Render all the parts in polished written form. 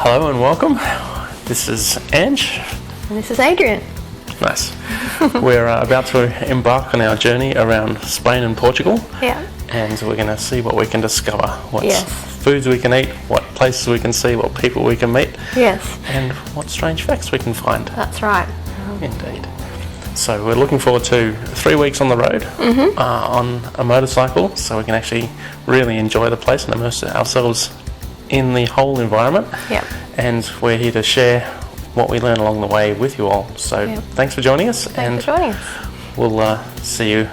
Hello and welcome. This is Ange. And this is Adrian. Nice. We're about to embark on our journey around Spain and Portugal. Yeah. And we're going to see what we can discover. What foods we can eat, what places we can see, what people we can meet. Yes. And what strange facts we can find. That's right. Indeed. So we're looking forward to 3 weeks on the road on a motorcycle, so we can actually really enjoy the place and immerse ourselves in the whole environment. Yeah. And we're here to share what we learn along the way with you all. So thanks for joining us. Thanks for joining us. We'll see you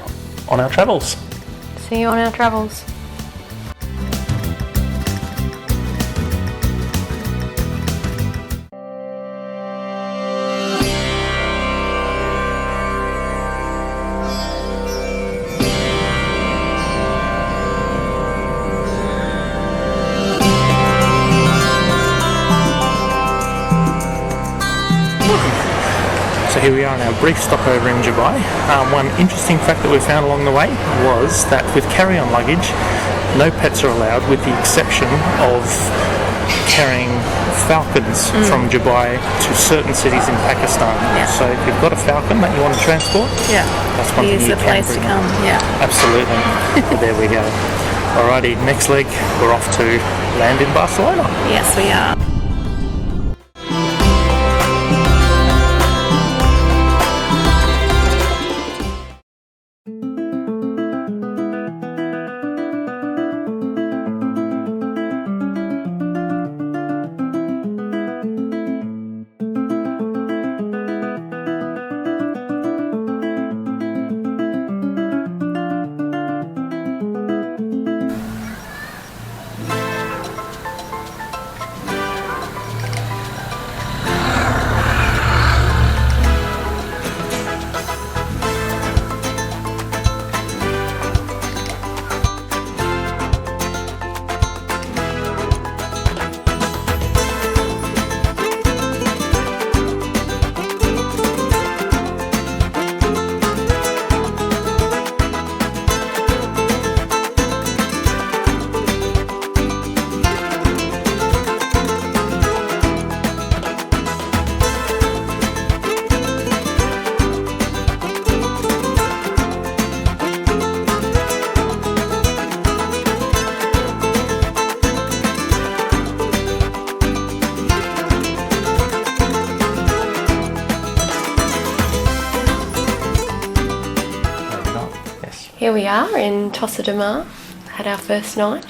on our travels. See you on our travels. So here we are on our brief stopover in Dubai. One interesting fact that we found along the way was that with carry-on luggage, no pets are allowed with the exception of carrying falcons from Dubai to certain cities in Pakistan. Yeah. So if you've got a falcon that you want to transport, that's one thing you the can place bring. to come. Yeah. Absolutely. There we go. Alrighty, next leg, we're off to land in Barcelona. Yes, we are. Here we are in Tossa de Mar, had our first night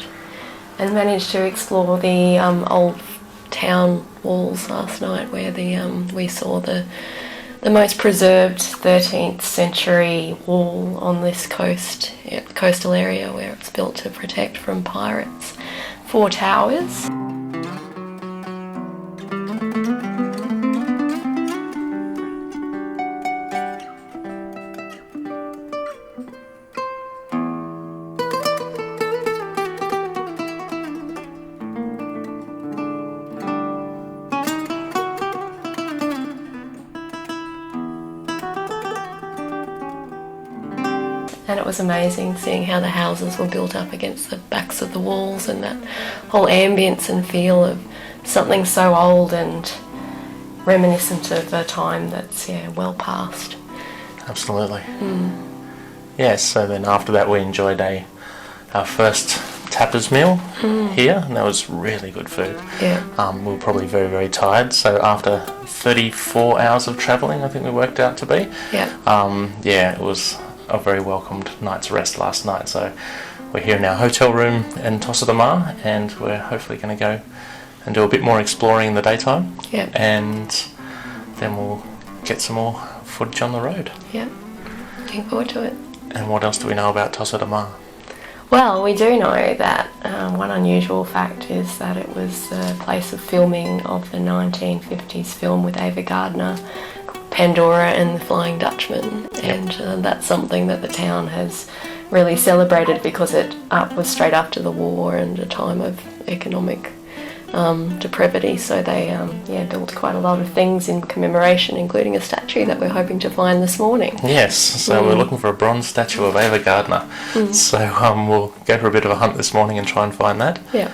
and managed to explore the old town walls last night where we saw the most preserved 13th century wall on this coastal area where it's built to protect from pirates. 4 towers. And it was amazing seeing how the houses were built up against the backs of the walls and that whole ambience and feel of something so old and reminiscent of a time that's well past. Absolutely. Yes, so then after that we enjoyed our first tapas meal here, and that was really good food. Yeah. We were probably very, very tired, so after 34 hours of travelling, I think we worked out to be. Yeah. It was a very welcomed night's rest last night. So we're here in our hotel room in Tossa de Mar, and we're hopefully going to go and do a bit more exploring in the daytime. Yeah. And then we'll get some more footage on the road. Yeah. Looking forward to it. And what else do we know about Tossa de Mar? Well, we do know that one unusual fact is that it was the place of filming of the 1950s film with Ava Gardner, Pandora and the Flying Dutchman, and that's something that the town has really celebrated because it was straight after the war and a time of economic depravity, so they built quite a lot of things in commemoration, including a statue that we're hoping to find this morning. Yes, so we're looking for a bronze statue of Ava Gardner. So we'll go for a bit of a hunt this morning and try and find that. Yeah.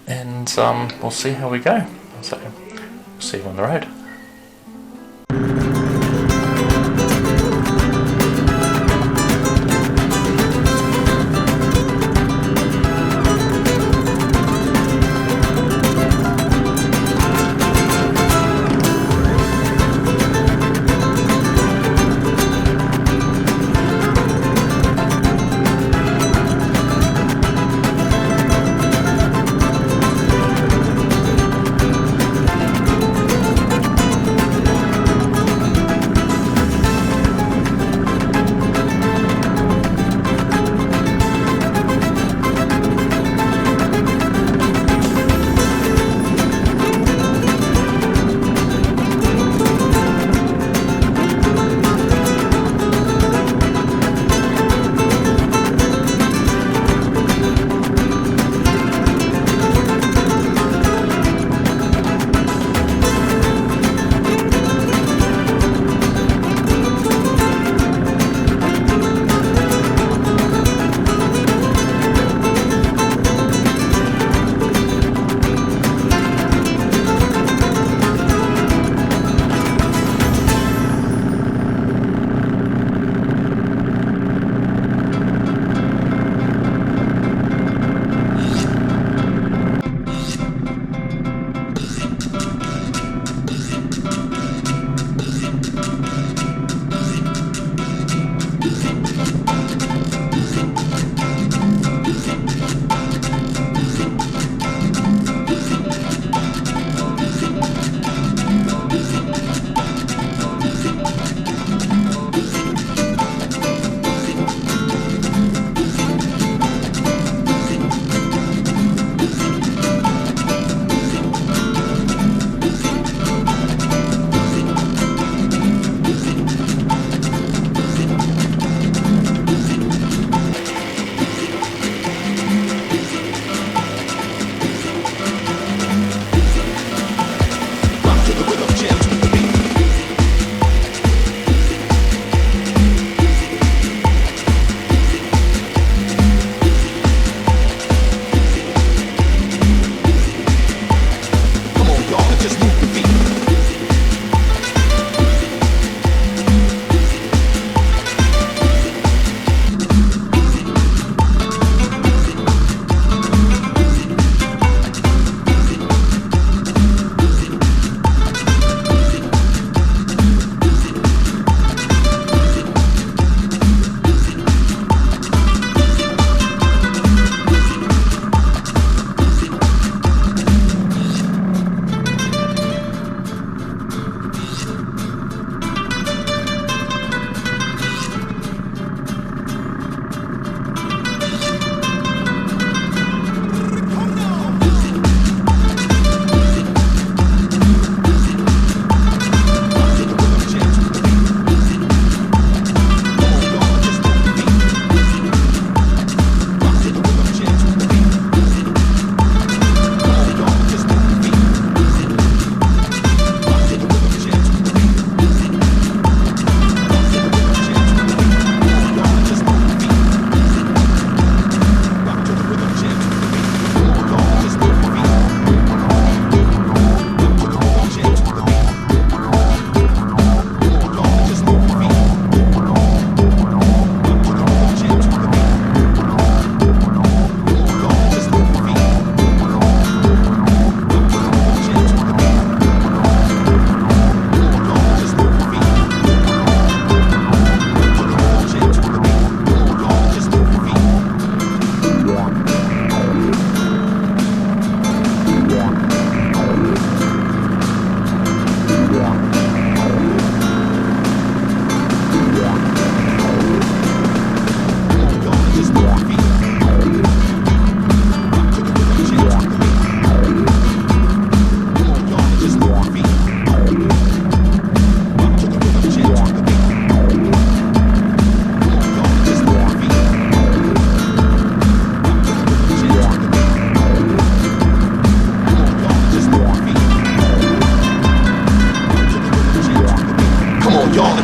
And we'll see how we go. So, see you on the road.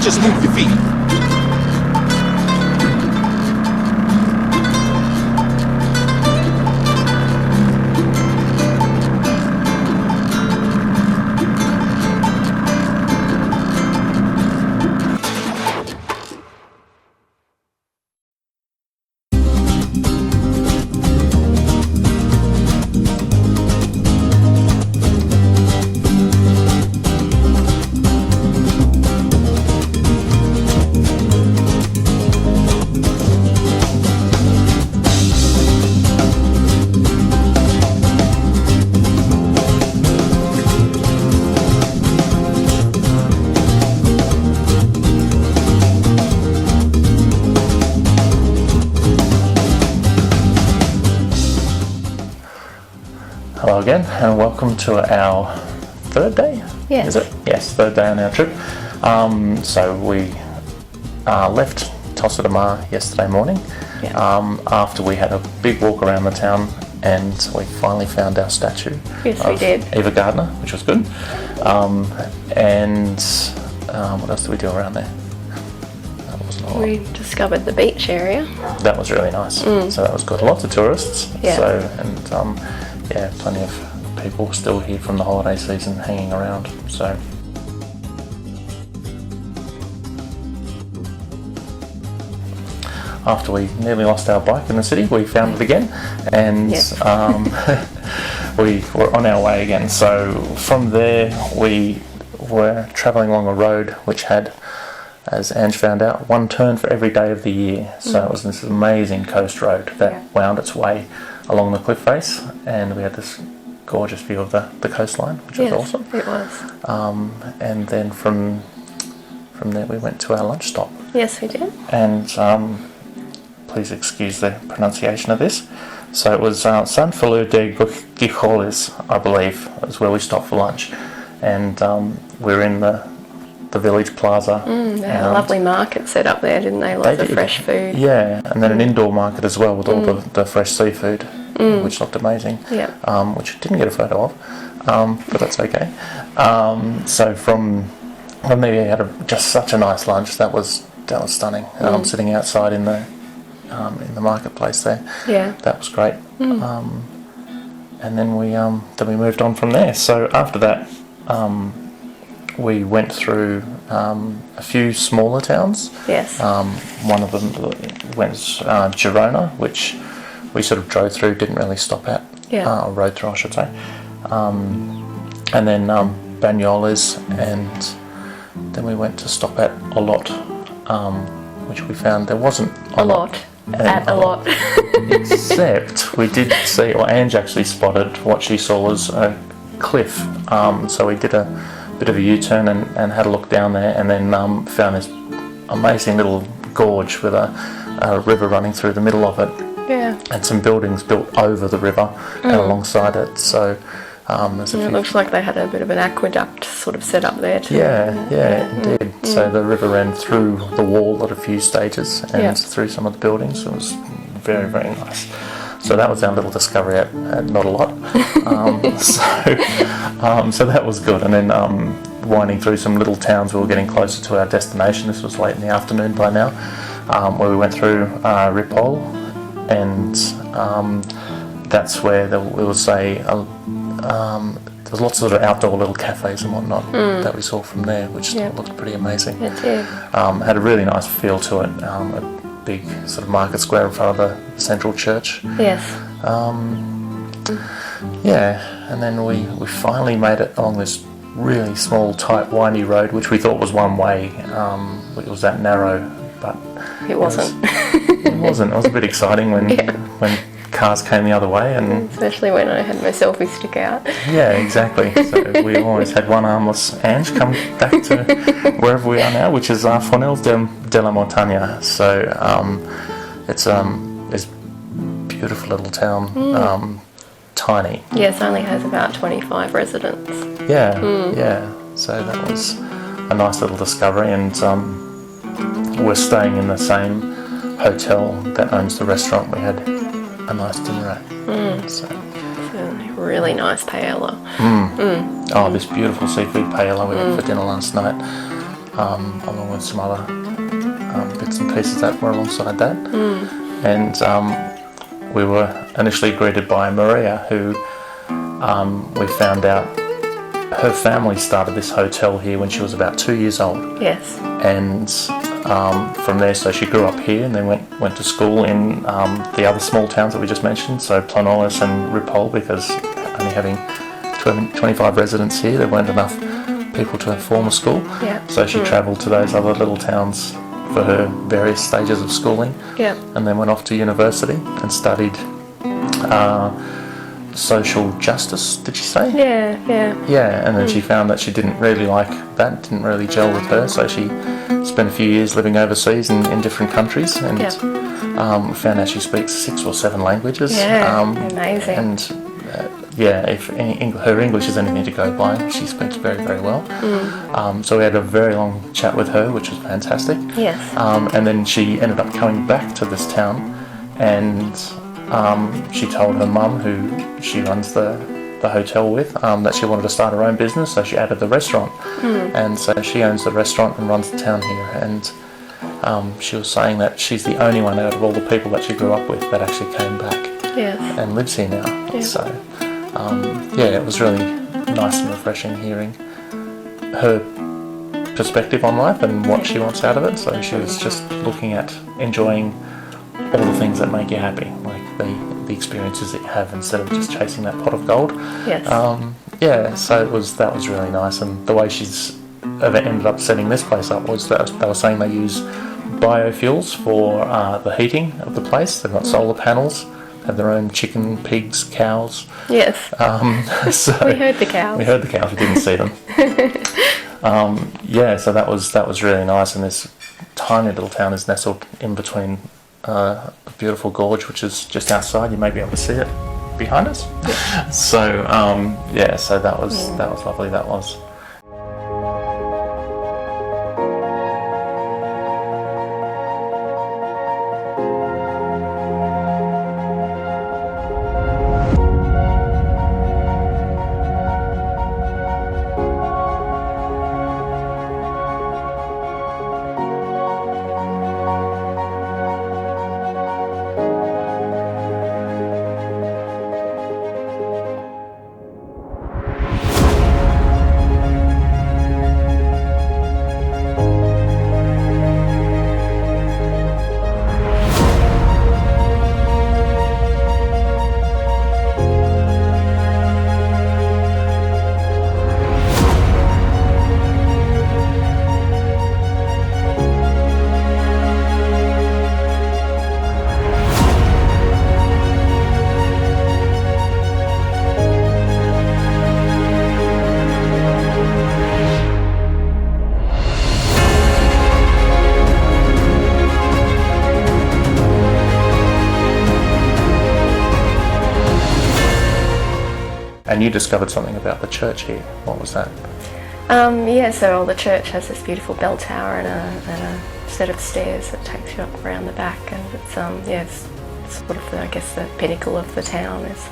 just move your feet. again, and welcome to our third day. Yes. Is it? Yes, third day on our trip. So we left Tossa de Mar yesterday morning. Yeah. After we had a big walk around the town, and we finally found our statue. Yes, we did. Eva Gardner, which was good. What else did we do around there? That wasn't a lot. We discovered the beach area. That was really nice. So that was good. Lots of tourists. Yeah. Plenty of people still here from the holiday season hanging around. So. After we nearly lost our bike in the city, we found it again, and we were on our way again. So from there, we were travelling along a road which had, as Ange found out, one turn for every day of the year. So it was this amazing coast road that wound its way along the cliff face, and we had this gorgeous view of the coastline, which was awesome. It was. And then from there, we went to our lunch stop. Yes, we did. And please excuse the pronunciation of this. So it was San Feliu de Guijoles, I believe, is where we stopped for lunch. And we were in the village plaza. They had a lovely market set up there, didn't they? Lots of fresh food. Yeah, and then an indoor market as well with all the fresh seafood, which looked amazing. Yeah. Which I didn't get a photo of, but that's okay. So from there, we had just such a nice lunch. That was stunning. Sitting outside in the marketplace there. Yeah. That was great. And then we moved on from there. So after that, we went through a few smaller towns. Yes. One of them went Girona, which we sort of drove through, didn't really stop at. Yeah. Rode through, I should say. And then Banyoles, and then we went to stop at Olot, which we found there wasn't a lot. A lot. Except we did see, or Ange actually spotted what she saw was a cliff. So we did a bit of a U-turn and had a look down there, and then found this amazing little gorge with a river running through the middle of it. Yeah. And some buildings built over the river and alongside it. So there's a few. It looks like they had a bit of an aqueduct sort of set up there too. Yeah, indeed. So the river ran through the wall at a few stages and through some of the buildings. It was very, very nice. So that was our little discovery at not a lot. So that was good. And then winding through some little towns, we were getting closer to our destination. This was late in the afternoon by now, where we went through Ripoll, and that's where there was there was lots of sort of outdoor little cafes and whatnot that we saw from there, which looked pretty amazing. It did. Had a really nice feel to it. A big sort of market square in front of the central church. Yes. And then we finally made it along this really small, tight, windy road, which we thought was one way. It was that narrow, but it wasn't. It wasn't. It was a bit exciting when cars came the other way, and especially when I had my selfie stick out. Yeah, exactly. So we always had one armless Ange come back to wherever we are now, which is Fornells de la Montaña. So it's this beautiful little town, tiny. Yes, only has about 25 residents. Yeah. So that was a nice little discovery, and we're staying in the same hotel that owns the restaurant we had a nice dinner at. So. A really nice paella. Oh, this beautiful seafood paella we had for dinner last night, along with some other bits and pieces that were alongside that. And we were initially greeted by Maria, who we found out her family started this hotel here when she was about 2 years old. Yes. And from there, so she grew up here and then went to school in the other small towns that we just mentioned, so Planoles and Ripoll, because only having 25 residents here, there weren't enough people to form a school. Yeah. So she travelled to those other little towns for her various stages of schooling. Yeah. And then went off to university and studied social justice, did she say? Yeah, and then she found that she didn't really like that, didn't really gel with her, so she spent a few years living overseas in different countries, and found out she speaks 6 or 7 languages. Amazing. And if her English is anything to go by, she speaks very, very well. So we had a very long chat with her, which was fantastic. Yes. And then she ended up coming back to this town, and she told her mum, who she runs the hotel with, that she wanted to start her own business, so she added the restaurant. And so she owns the restaurant and runs the town here. And she was saying that she's the only one out of all the people that she grew up with that actually came back and lives here now. Yeah. So it was really nice and refreshing hearing her perspective on life and what she wants out of it. So she was just looking at enjoying all the things that make you happy, like the experiences that you have, instead of just chasing that pot of gold. Yes. So that was really nice. And the way she's ended up setting this place up was that they were saying they use biofuels for the heating of the place. They've got solar panels, have their own chicken, pigs, cows. Yes. So we heard the cows. We heard the cows. We didn't see them. So that was really nice. And this tiny little town is nestled in between a beautiful gorge, which is just outside. You may be able to see it behind us. Yeah. So so that was lovely. That was. And you discovered something about the church here. What was that? So the church has this beautiful bell tower and a set of stairs that takes you up around the back, and it's sort of the pinnacle of the town is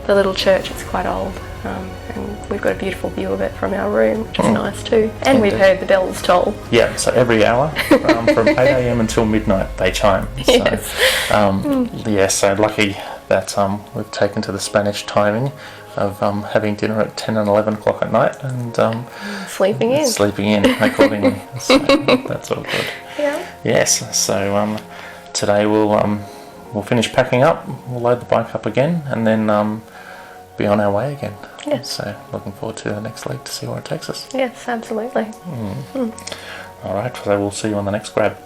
the little church. It's quite old, and we've got a beautiful view of it from our room, which is nice too. And we've heard the bells toll. Yeah, so every hour from 8 a.m. until midnight they chime. So, Yes. So lucky that we've taken to the Spanish timing of having dinner at 10 and 11 o'clock at night and sleeping in accordingly. So that's all good. Yeah. Yes. So today we'll finish packing up. We'll load the bike up again and then be on our way again. Yes. So looking forward to the next leg to see where it takes us. Yes, absolutely. All right. So we'll see you on the next grab.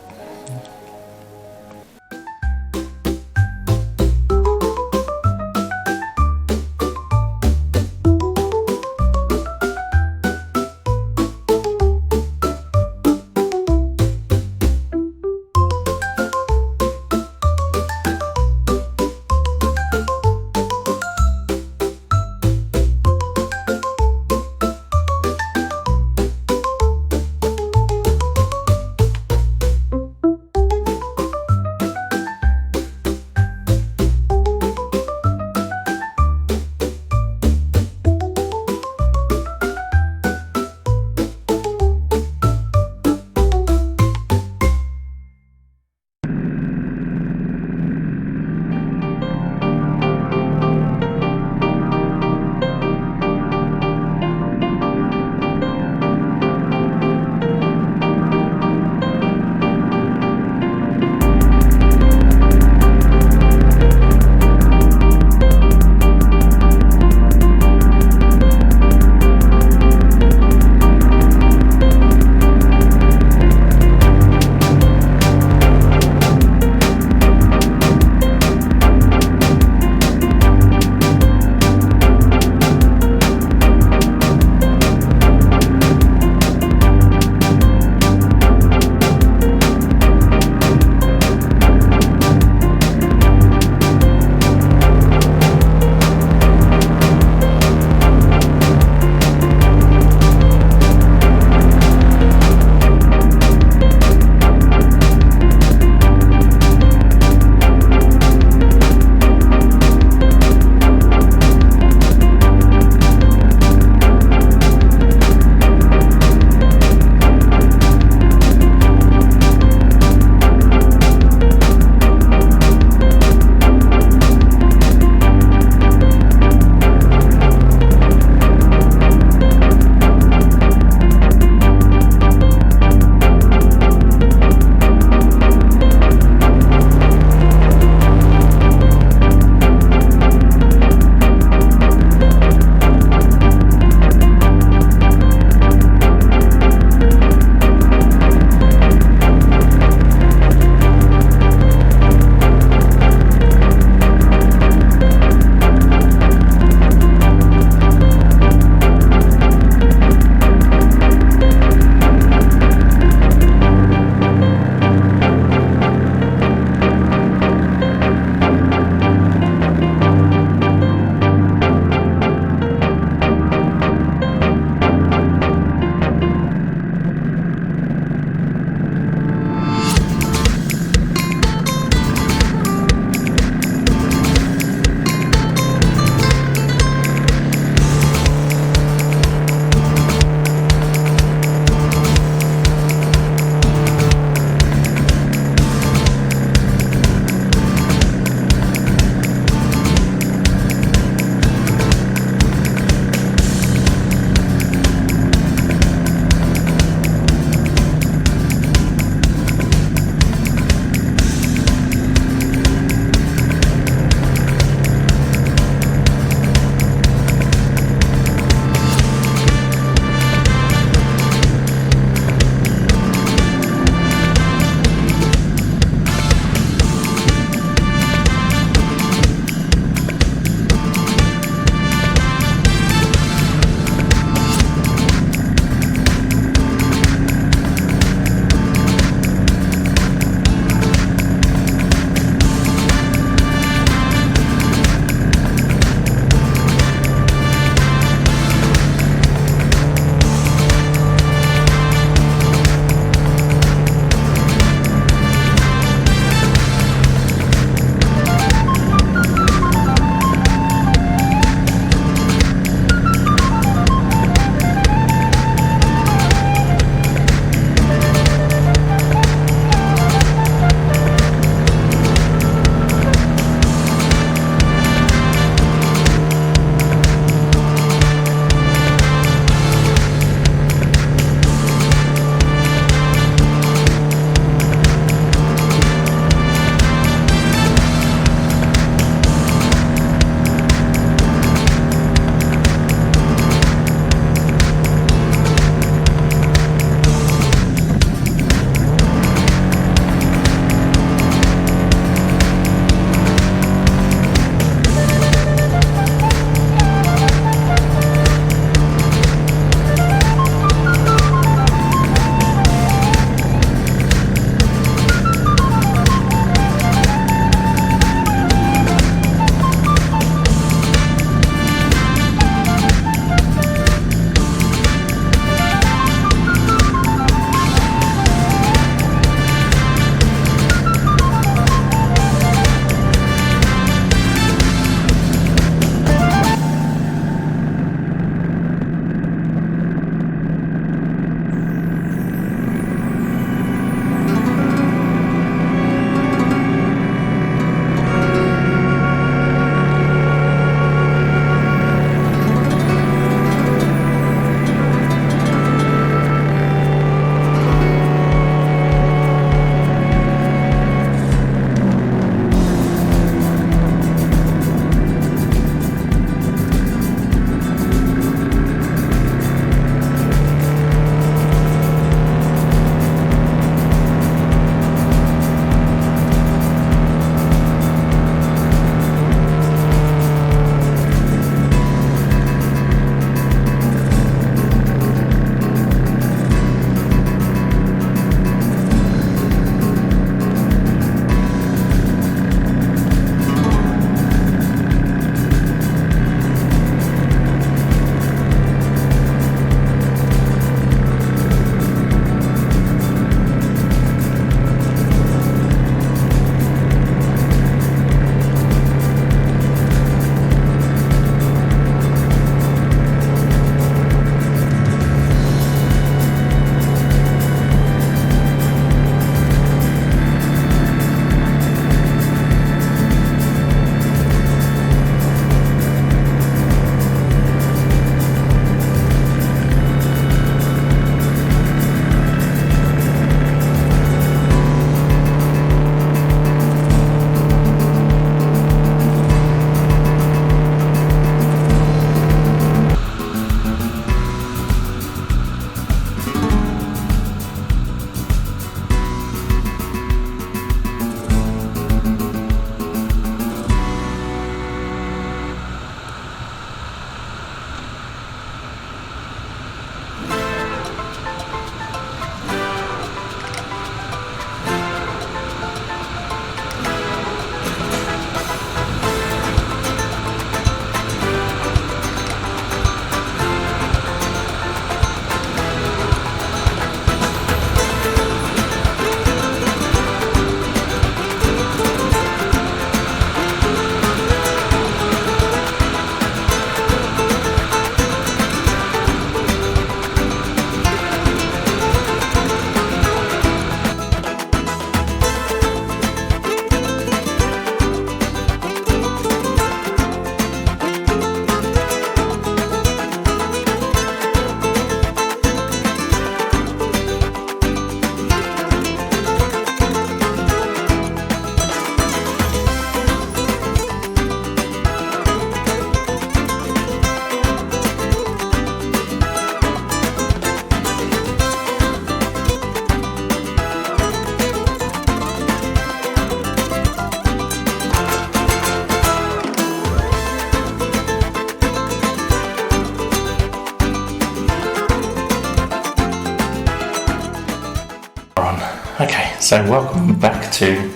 on. Okay, so welcome back to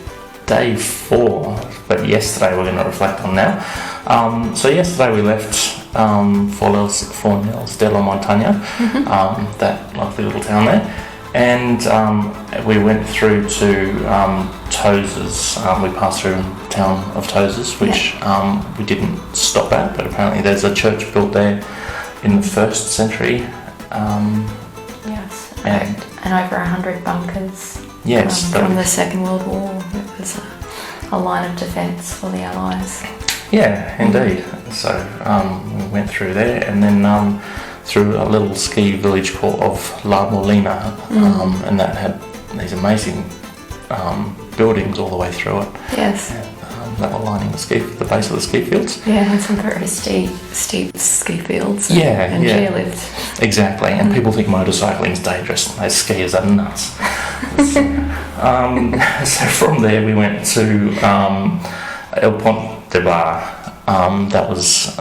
day 4, but yesterday we're going to reflect on now. So yesterday we left Fornells de la Montaña, that lovely little town there, and we went through to Tozes. We passed through the town of Tozes, which we didn't stop at, but apparently there's a church built there in the 1st century. Yes, and over 100 bunkers. Yes, from the Second World War. It was a line of defence for the Allies. Yeah, indeed. So we went through there, and then through a little ski village called of La Molina, and that had these amazing buildings all the way through it. Yes. And, that were lining the base of the ski fields. Yeah, and some very steep ski fields. And chair lifts. Exactly, and people think motorcycling is dangerous. Those skiers are nuts. So from there we went to El Pont de Bar. That was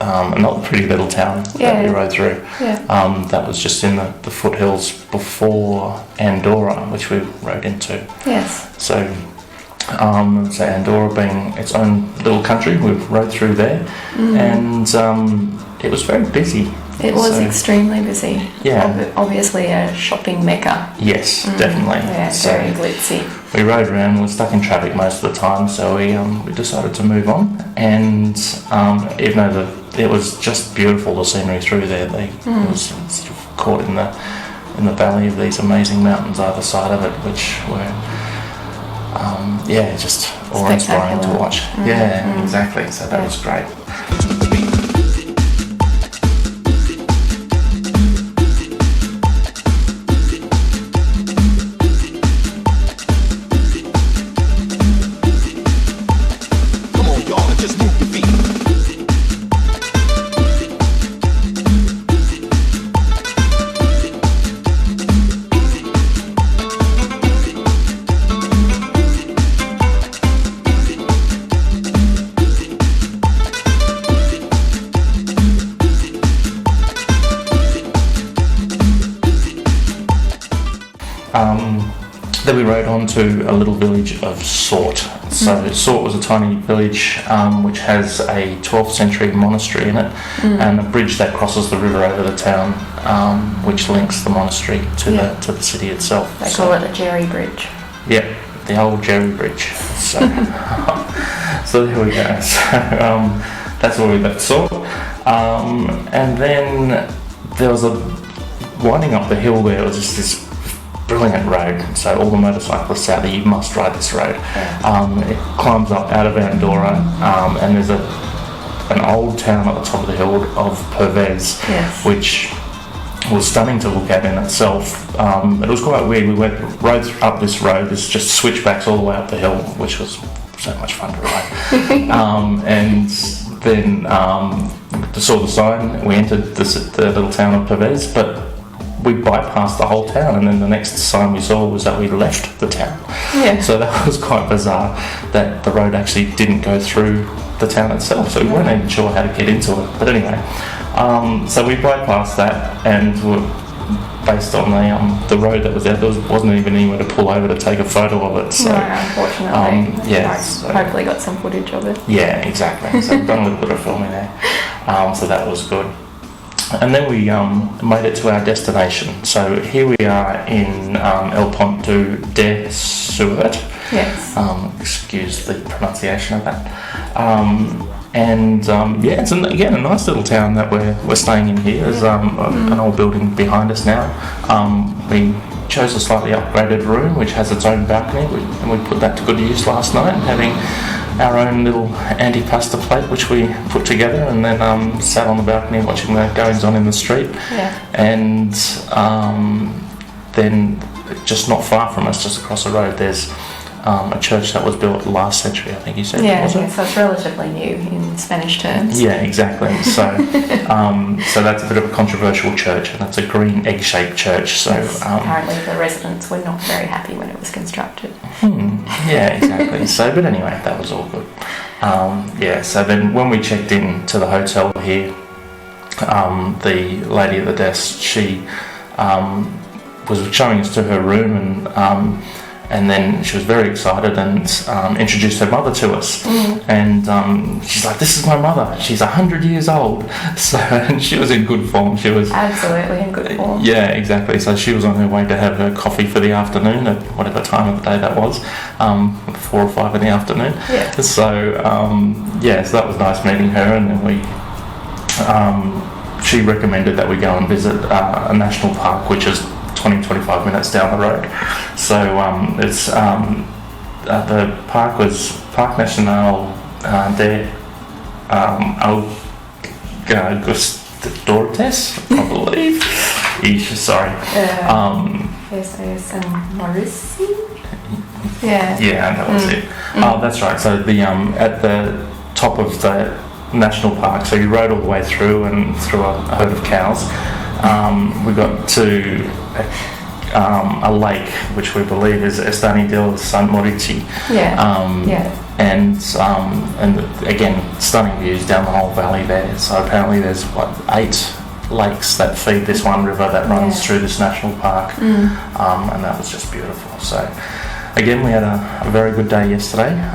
another pretty little town that we rode through. Yeah. That was just in the foothills before Andorra, which we rode into. Yes. So Andorra being its own little country, we rode through there, and it was very busy. It was extremely busy. Yeah. Obviously a shopping mecca. Yes, definitely. Yeah, very glitzy. We rode around, we were stuck in traffic most of the time, so we decided to move on, and even though it was just beautiful, the scenery through there, it was sort of caught in the valley of these amazing mountains either side of it, which were just awe-inspiring to watch. Yeah, exactly. So that was great. Come on, y'all, and just move your feet. Then we rode on to a little village of Sort. So Sort was a tiny village which has a 12th century monastery in it, and a bridge that crosses the river over the town, which links the monastery to the city itself. They call it the Jerry Bridge. Yeah, the old Jerry Bridge. So, so there we go. So that's where we left Sort, and then there was winding up the hill there was just this brilliant road, so all the motorcyclists out there, you must ride this road. It climbs up out of Andorra, and there's an old town at the top of the hill of Pervez, which was stunning to look at in itself. It was quite weird. We rode up this road, there's just switchbacks all the way up the hill, which was so much fun to ride. And then saw the sign, we entered the little town of Pervez, but we bypassed the whole town, and then the next sign we saw was that we left the town. Yeah. So that was quite bizarre that the road actually didn't go through the town itself, so we weren't even sure how to get into it. But anyway, so we bypassed that, and based on the road that was there wasn't even anywhere to pull over to take a photo of it. So, no, unfortunately. So hopefully got some footage of it. Yeah, exactly. So we've done a little bit of filming there. So that was good. And then we made it to our destination. So here we are in El Pont de Suert. Yes. Excuse the pronunciation of that. It's again a nice little town that we're staying in here. There's an old building behind us now. We chose a slightly upgraded room which has its own balcony, and we put that to good use last night, having our own little antipasta plate which we put together, and then sat on the balcony watching the goings on in the street. And then just not far from us, just across the road, there's a church that was built last century, I think you said. So it's relatively new in Spanish terms. Yeah, exactly. So so that's a bit of a controversial church, and it's a green egg-shaped church. So apparently the residents were not very happy when it was constructed. Yeah, exactly. So, but anyway, that was all good. So then when we checked in to the hotel here, the lady at the desk, she was showing us to her room, and then she was very excited and introduced her mother to us. And she's like, "This is my mother. She's 100 years old." So and she was in good form. She was absolutely in good form. Yeah, exactly. So she was on her way to have her coffee for the afternoon at whatever time of the day that was, 4 or 5 in the afternoon. Yeah. So so that was nice meeting her, and then we. She recommended that we go and visit a national park, which is 20-25 minutes down the road. So it's the park was Parc National de Augustadores, I believe. Sorry. San Mauricio? Yeah. Yeah, that was it. Oh, that's right. So the at the top of the national park, so you rode all the way through and through a herd of cows. We got to a lake, which we believe is Estani del San Maurici. And again, stunning views down the whole valley there. So apparently there's 8 lakes that feed this one river that runs through this national park, and that was just beautiful. So again, we had a very good day yesterday.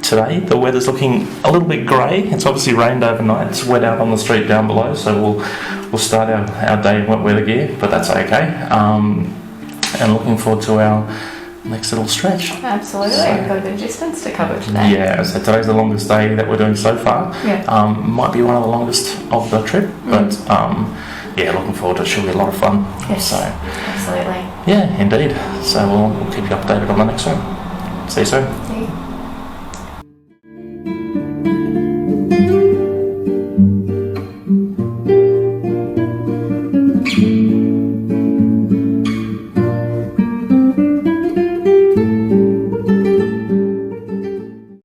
Today the weather's looking a little bit grey. It's obviously rained overnight. It's wet out on the street down below, so we'll start our day in wet weather gear, but that's okay. And looking forward to our next little stretch. Absolutely, we've got a bit of distance to cover today. Yeah, so today's the longest day that we're doing so far. Might be one of the longest of the trip, but looking forward to it. Should be a lot of fun. Yes, so absolutely. Yeah, indeed. So we'll keep you updated on the next one. See you soon. See you.